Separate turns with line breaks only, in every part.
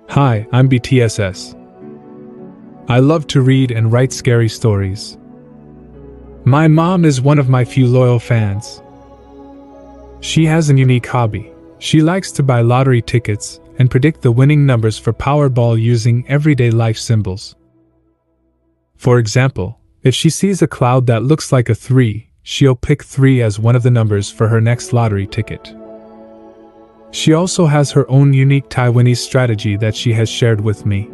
Hi, I'm BTSS. I love to read and write scary stories. My mom is one of my few loyal fans. She has a unique hobby. She likes to buy lottery tickets and predict the winning numbers for Powerball using everyday life symbols. For example, if she sees a cloud that looks like a 3, she'll pick 3 as one of the numbers for her next lottery ticket. She also has her own unique Taiwanese strategy that she has shared with me.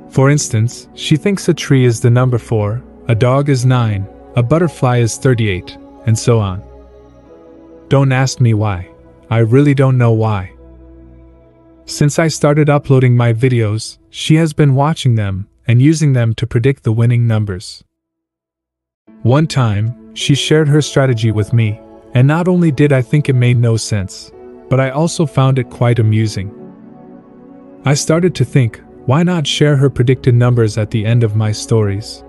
For instance, she thinks a tree is the number 4, a dog is 9, a butterfly is 38, and so on. Don't ask me why. I really don't know why. Since I started uploading my videos, she has been watching them and using them to predict the winning numbers. One time, she shared her strategy with me, and not only did I think it made no sense, but I also found it quite amusing. I started to think, why not share her predicted numbers at the end of my stories?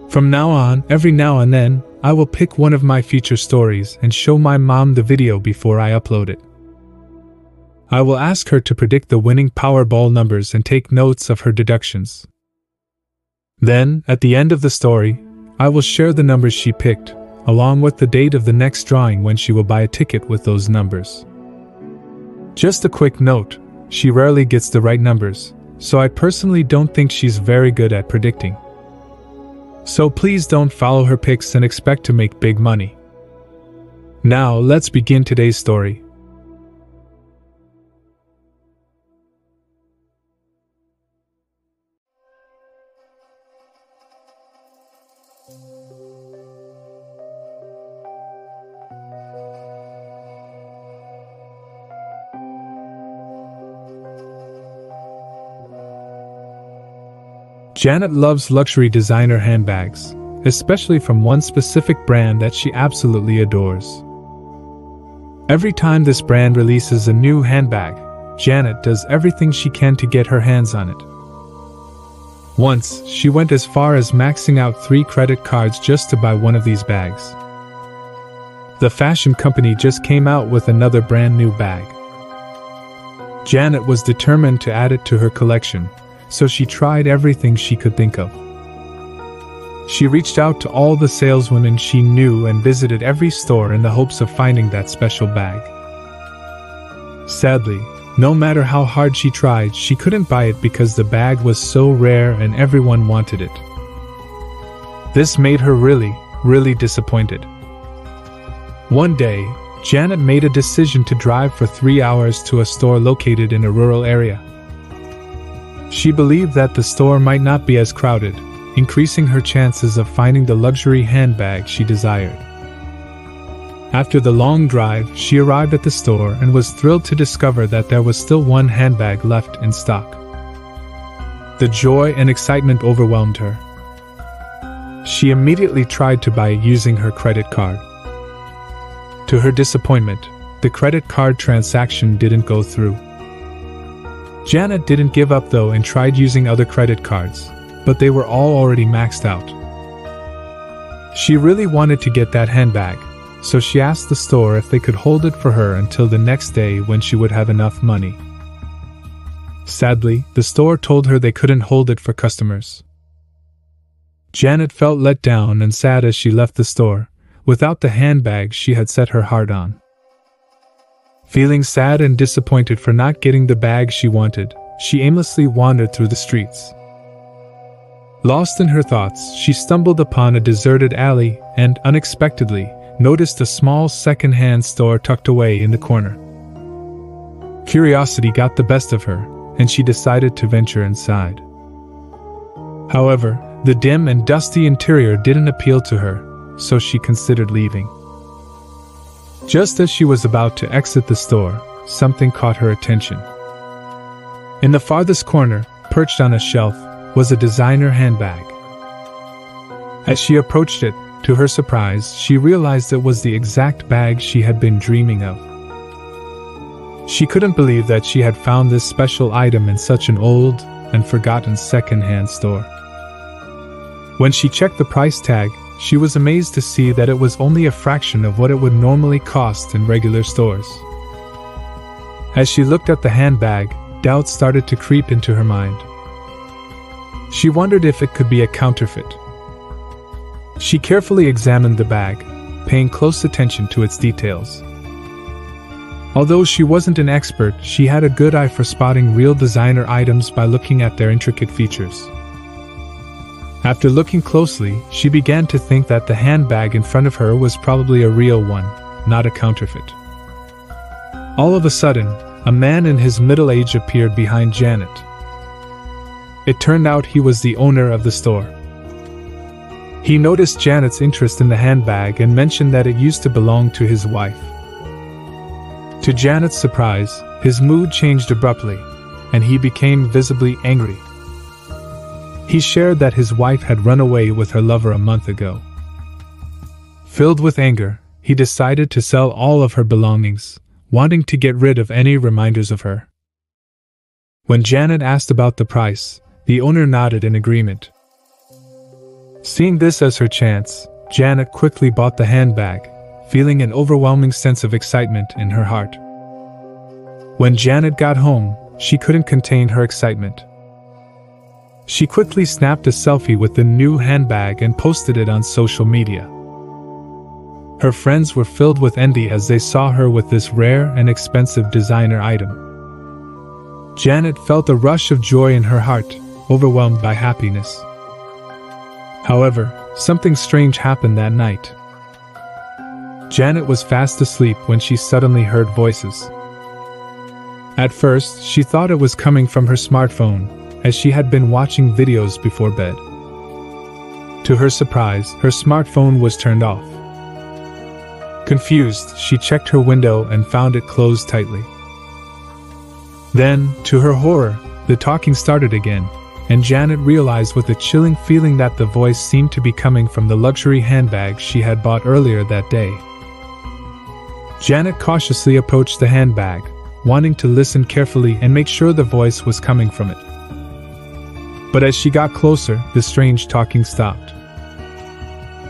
From now on, every now and then, I will pick one of my feature stories and show my mom the video before I upload it. I will ask her to predict the winning Powerball numbers and take notes of her deductions. Then, at the end of the story, I will share the numbers she picked, along with the date of the next drawing when she will buy a ticket with those numbers. Just a quick note, she rarely gets the right numbers, so I personally don't think she's very good at predicting. So please don't follow her picks and expect to make big money. Now let's begin today's story. Janet loves luxury designer handbags, especially from one specific brand that she absolutely adores. Every time this brand releases a new handbag, Janet does everything she can to get her hands on it. Once, she went as far as maxing out 3 credit cards just to buy one of these bags. The fashion company just came out with another brand new bag. Janet was determined to add it to her collection, so she tried everything she could think of. She reached out to all the saleswomen she knew and visited every store in the hopes of finding that special bag. Sadly, no matter how hard she tried, she couldn't buy it because the bag was so rare and everyone wanted it. This made her really disappointed. One day, Janet made a decision to drive for 3 hours to a store located in a rural area. She believed that the store might not be as crowded, increasing her chances of finding the luxury handbag she desired. After the long drive, she arrived at the store and was thrilled to discover that there was still one handbag left in stock. The joy and excitement overwhelmed her. She immediately tried to buy it using her credit card. To her disappointment, the credit card transaction didn't go through. Janet didn't give up though and tried using other credit cards, but they were all already maxed out. She really wanted to get that handbag, so she asked the store if they could hold it for her until the next day when she would have enough money. Sadly, the store told her they couldn't hold it for customers. Janet felt let down and sad as she left the store, without the handbag she had set her heart on. Feeling sad and disappointed for not getting the bag she wanted, she aimlessly wandered through the streets. Lost in her thoughts, she stumbled upon a deserted alley and, unexpectedly, noticed a small second-hand store tucked away in the corner. Curiosity got the best of her, and she decided to venture inside. However, the dim and dusty interior didn't appeal to her, so she considered leaving. Just as she was about to exit the store, something caught her attention. In the farthest corner, perched on a shelf, was a designer handbag. As she approached it, to her surprise, she realized it was the exact bag she had been dreaming of. She couldn't believe that she had found this special item in such an old and forgotten second-hand store. When she checked the price tag, she was amazed to see that it was only a fraction of what it would normally cost in regular stores. As she looked at the handbag, doubts started to creep into her mind. She wondered if it could be a counterfeit. She carefully examined the bag, paying close attention to its details. Although she wasn't an expert, she had a good eye for spotting real designer items by looking at their intricate features. After looking closely, she began to think that the handbag in front of her was probably a real one, not a counterfeit. All of a sudden, a man in his middle age appeared behind Janet. It turned out he was the owner of the store. He noticed Janet's interest in the handbag and mentioned that it used to belong to his wife. To Janet's surprise, his mood changed abruptly, and he became visibly angry. He shared that his wife had run away with her lover a month ago. Filled with anger, he decided to sell all of her belongings, wanting to get rid of any reminders of her. When Janet asked about the price, the owner nodded in agreement. Seeing this as her chance, Janet quickly bought the handbag, feeling an overwhelming sense of excitement in her heart. When Janet got home, she couldn't contain her excitement. She quickly snapped a selfie with the new handbag and posted it on social media. Her friends were filled with envy as they saw her with this rare and expensive designer item. Janet felt a rush of joy in her heart, overwhelmed by happiness. However, something strange happened that night. Janet was fast asleep when she suddenly heard voices. At first, she thought it was coming from her smartphone, as she had been watching videos before bed. To her surprise, her smartphone was turned off. Confused, she checked her window and found it closed tightly. Then, to her horror, the talking started again, and Janet realized with a chilling feeling that the voice seemed to be coming from the luxury handbag she had bought earlier that day. Janet cautiously approached the handbag, wanting to listen carefully and make sure the voice was coming from it. But as she got closer, the strange talking stopped.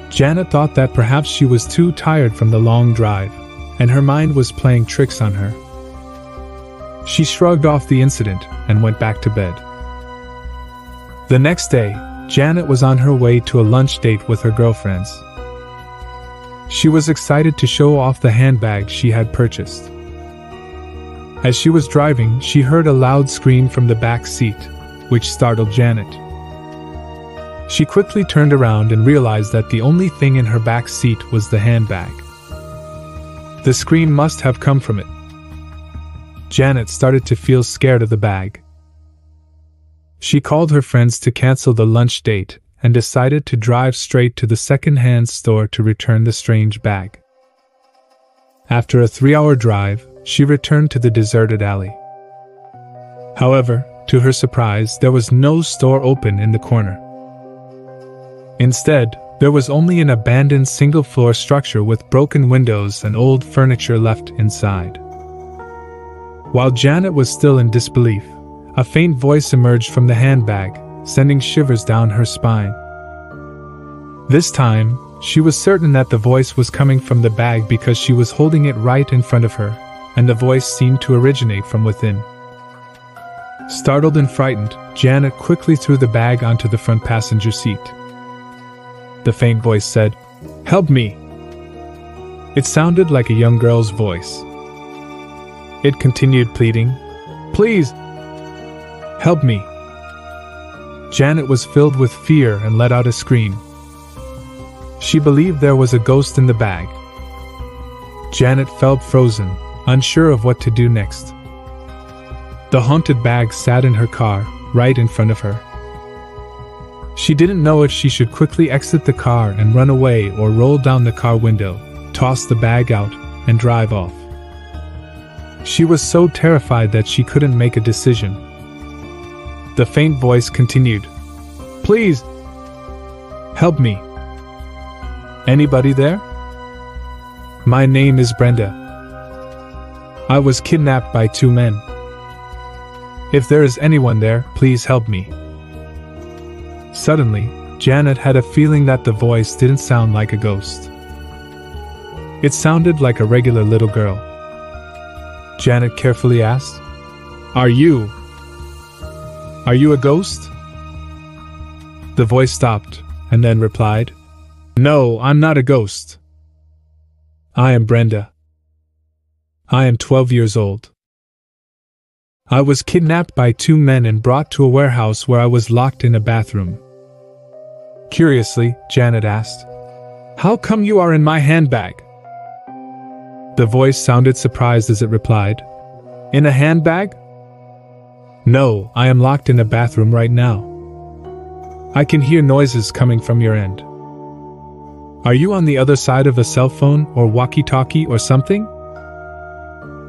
Janet thought that perhaps she was too tired from the long drive, and her mind was playing tricks on her. She shrugged off the incident and went back to bed. The next day, Janet was on her way to a lunch date with her girlfriends. She was excited to show off the handbag she had purchased. As she was driving, she heard a loud scream from the back seat, which startled Janet. She quickly turned around and realized that the only thing in her back seat was the handbag. The scream must have come from it. Janet started to feel scared of the bag. She called her friends to cancel the lunch date and decided to drive straight to the second-hand store to return the strange bag. After a 3-hour drive, she returned to the deserted alley. However, to her surprise, there was no store open in the corner. Instead, there was only an abandoned single-floor structure with broken windows and old furniture left inside. While Janet was still in disbelief, a faint voice emerged from the handbag, sending shivers down her spine. This time, she was certain that the voice was coming from the bag because she was holding it right in front of her, and the voice seemed to originate from within. Startled and frightened, Janet quickly threw the bag onto the front passenger seat. The faint voice said, "Help me." It sounded like a young girl's voice. It continued pleading, "Please, help me." Janet was filled with fear and let out a scream. She believed there was a ghost in the bag. Janet felt frozen, unsure of what to do next. The haunted bag sat in her car, right in front of her. She didn't know if she should quickly exit the car and run away or roll down the car window, toss the bag out, and drive off. She was so terrified that she couldn't make a decision. The faint voice continued, "Please, help me. Anybody there? My name is Brenda. I was kidnapped by 2 men. If there is anyone there, please help me." Suddenly, Janet had a feeling that the voice didn't sound like a ghost. It sounded like a regular little girl. Janet carefully asked, Are you a ghost?" The voice stopped, and then replied, "No, I'm not a ghost. I am Brenda. I am 12 years old. I was kidnapped by 2 men and brought to a warehouse where I was locked in a bathroom." Curiously, Janet asked, "How come you are in my handbag?" The voice sounded surprised as it replied, "In a handbag? No, I am locked in a bathroom right now. I can hear noises coming from your end. Are you on the other side of a cell phone or walkie-talkie or something?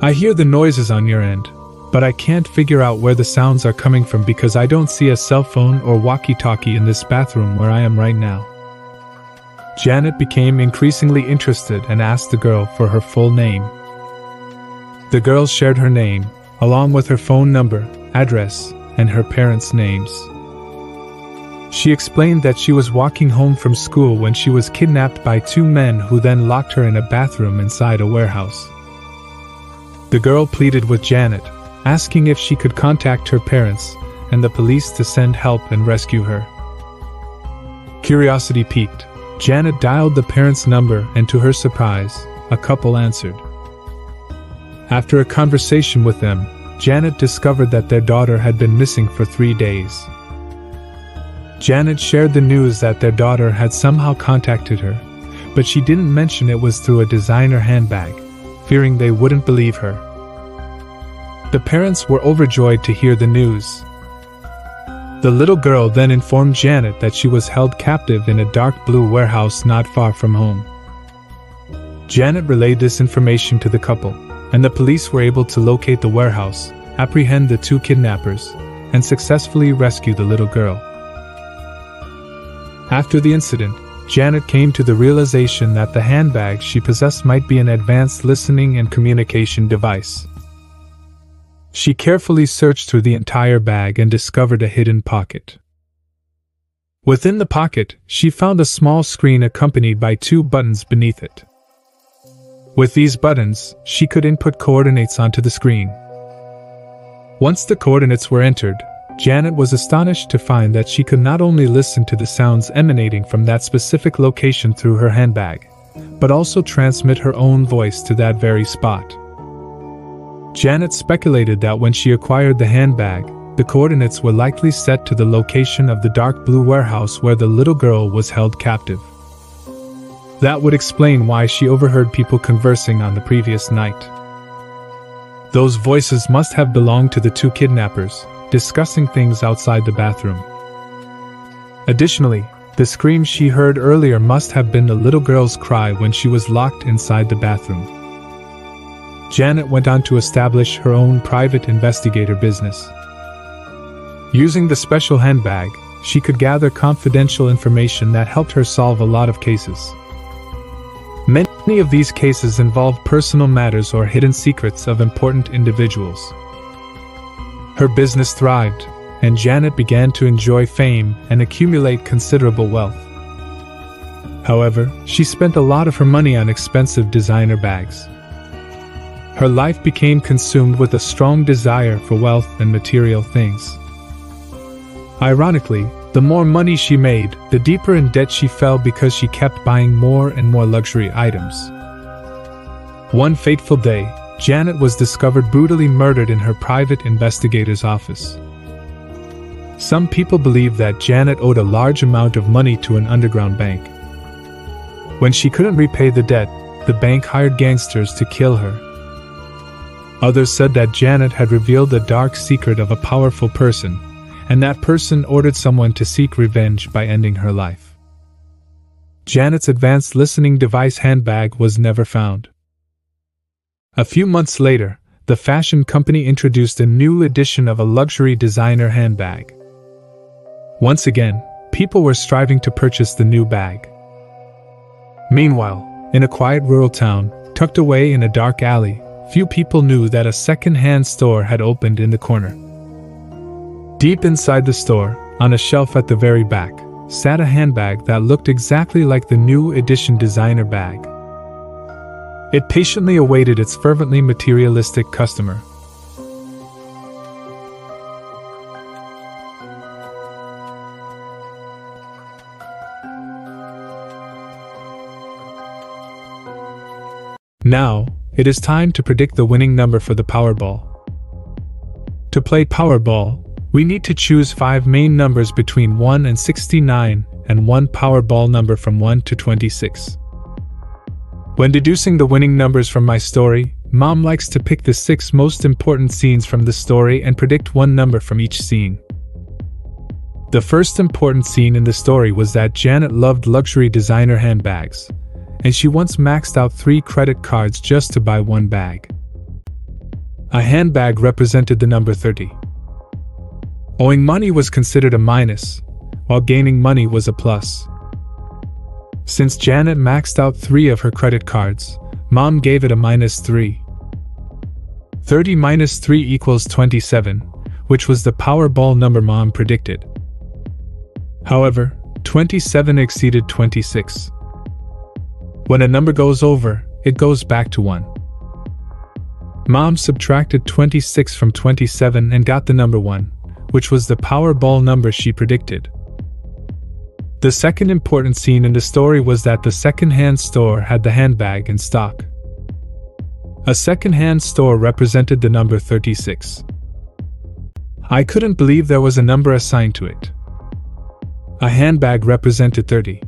I hear the noises on your end, but I can't figure out where the sounds are coming from because I don't see a cell phone or walkie-talkie in this bathroom where I am right now." Janet became increasingly interested and asked the girl for her full name. The girl shared her name, along with her phone number, address, and her parents' names. She explained that she was walking home from school when she was kidnapped by 2 men who then locked her in a bathroom inside a warehouse. The girl pleaded with Janet, asking if she could contact her parents and the police to send help and rescue her. Curiosity piqued, Janet dialed the parents' number and to her surprise, a couple answered. After a conversation with them, Janet discovered that their daughter had been missing for 3 days. Janet shared the news that their daughter had somehow contacted her, but she didn't mention it was through a designer handbag, fearing they wouldn't believe her. The parents were overjoyed to hear the news. The little girl then informed Janet that she was held captive in a dark blue warehouse not far from home. Janet relayed this information to the couple, and the police were able to locate the warehouse, apprehend the 2 kidnappers, and successfully rescue the little girl. After the incident, Janet came to the realization that the handbag she possessed might be an advanced listening and communication device. She carefully searched through the entire bag and discovered a hidden pocket. Within the pocket, she found a small screen accompanied by 2 buttons beneath it. With these buttons, she could input coordinates onto the screen. Once the coordinates were entered, Janet was astonished to find that she could not only listen to the sounds emanating from that specific location through her handbag, but also transmit her own voice to that very spot. Janet speculated that when she acquired the handbag, the coordinates were likely set to the location of the dark blue warehouse where the little girl was held captive. That would explain why she overheard people conversing on the previous night. Those voices must have belonged to the 2 kidnappers, discussing things outside the bathroom. Additionally, the scream she heard earlier must have been the little girl's cry when she was locked inside the bathroom. Janet went on to establish her own private investigator business. Using the special handbag, she could gather confidential information that helped her solve a lot of cases. Many of these cases involved personal matters or hidden secrets of important individuals. Her business thrived, and Janet began to enjoy fame and accumulate considerable wealth. However, she spent a lot of her money on expensive designer bags. Her life became consumed with a strong desire for wealth and material things. Ironically, the more money she made, the deeper in debt she fell because she kept buying more and more luxury items. One fateful day, Janet was discovered brutally murdered in her private investigator's office. Some people believe that Janet owed a large amount of money to an underground bank. When she couldn't repay the debt, the bank hired gangsters to kill her. Others said that Janet had revealed the dark secret of a powerful person, and that person ordered someone to seek revenge by ending her life. Janet's advanced listening device handbag was never found. A few months later, the fashion company introduced a new edition of a luxury designer handbag. Once again, people were striving to purchase the new bag. Meanwhile, in a quiet rural town, tucked away in a dark alley, few people knew that a second-hand store had opened in the corner. Deep inside the store, on a shelf at the very back, sat a handbag that looked exactly like the new edition designer bag. It patiently awaited its fervently materialistic customer. Now, it is time to predict the winning number for the Powerball. To play Powerball, we need to choose 5 main numbers between 1 and 69 and 1 Powerball number from 1 to 26. When deducing the winning numbers from my story, Mom likes to pick the 6 most important scenes from the story and predict one number from each scene. The first important scene in the story was that Janet loved luxury designer handbags, and she once maxed out 3 credit cards just to buy one bag. A handbag represented the number 30. Owing money was considered a minus, while gaining money was a plus. Since Janet maxed out 3 of her credit cards, Mom gave it a -3. 30 minus 3 equals 27, which was the Powerball number Mom predicted. However, 27 exceeded 26. When a number goes over, it goes back to 1. Mom subtracted 26 from 27 and got the number 1, which was the Powerball number she predicted. The second important scene in the story was that the second-hand store had the handbag in stock. A second-hand store represented the number 36. I couldn't believe there was a number assigned to it. A handbag represented 30.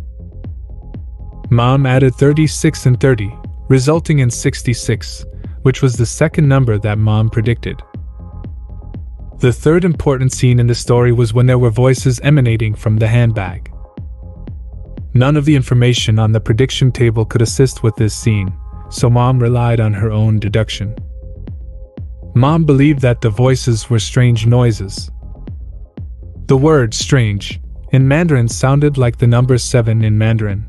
Mom added 36 and 30, resulting in 66, which was the second number that Mom predicted. The third important scene in the story was when there were voices emanating from the handbag. None of the information on the prediction table could assist with this scene, so Mom relied on her own deduction. Mom believed that the voices were strange noises. The word strange in Mandarin sounded like the number 7 in Mandarin.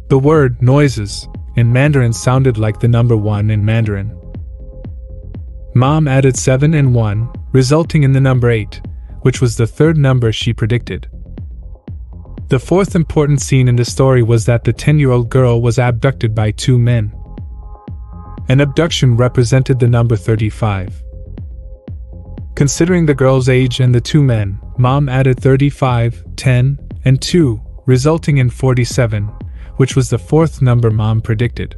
The word noises in Mandarin sounded like the number 1 in Mandarin. Mom added 7 and 1, resulting in the number 8, which was the third number she predicted. The fourth important scene in the story was that the 10-year-old girl was abducted by 2 men. An abduction represented the number 35. Considering the girl's age and the 2 men, Mom added 35, 10, and 2, resulting in 47, which was the fourth number Mom predicted.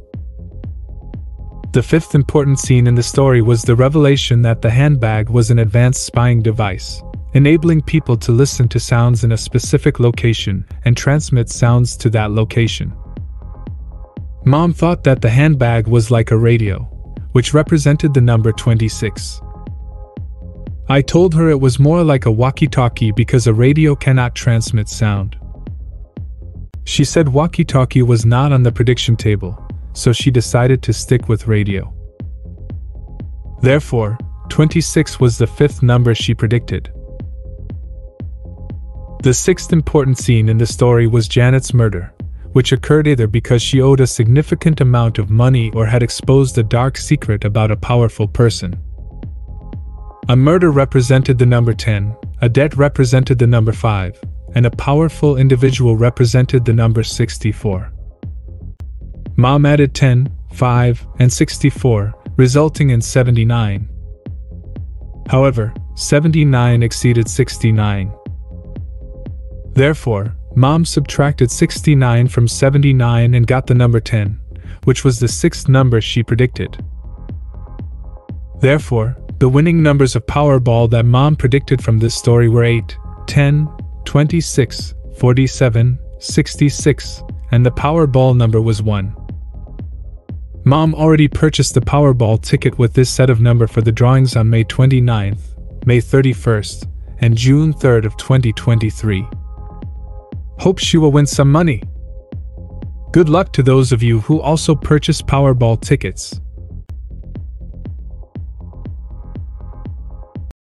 The fifth important scene in the story was the revelation that the handbag was an advanced spying device, enabling people to listen to sounds in a specific location and transmit sounds to that location. Mom thought that the handbag was like a radio, which represented the number 26. I told her it was more like a walkie-talkie because a radio cannot transmit sound. She said walkie-talkie was not on the prediction table, so she decided to stick with radio. Therefore, 26 was the fifth number she predicted. The sixth important scene in the story was Janet's murder, which occurred either because she owed a significant amount of money or had exposed a dark secret about a powerful person. A murder represented the number 10, a debt represented the number 5, and a powerful individual represented the number 64. Mom added 10, 5, and 64, resulting in 79. However, 79 exceeded 69. Therefore, Mom subtracted 69 from 79 and got the number 10, which was the sixth number she predicted. Therefore, the winning numbers of Powerball that Mom predicted from this story were 8, 10, 26, 47, 66, and the Powerball number was 1. Mom already purchased the Powerball ticket with this set of number for the drawings on May 29th, May 31st, and June 3rd of 2023. Hope she will win some money. Good luck to those of you who also purchased Powerball tickets.